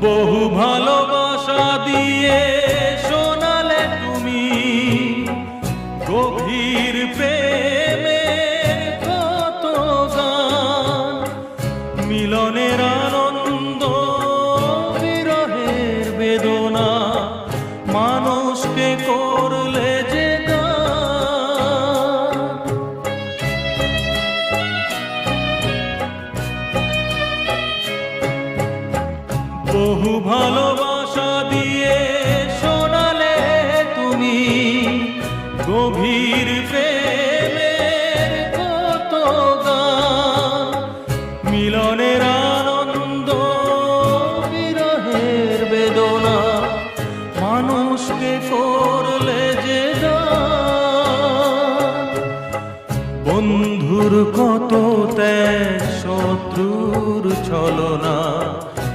বহু ভালোবাসা দিয়ে শোনালে তুমি গভীর প্রেমের কত গান, মিলনের আনন্দ বিরহের বেদনা, মানুষকে করলে যে গান। বহু ভালোবাসা দিয়ে শোনালে তুমি গভীর প্রেমের কত গান, মিলনের আনন্দ বিরহের বেদনা, মানুষকে করলে যে গান। বন্ধুর কত ত্যাগ, শত্রুর ছলনা,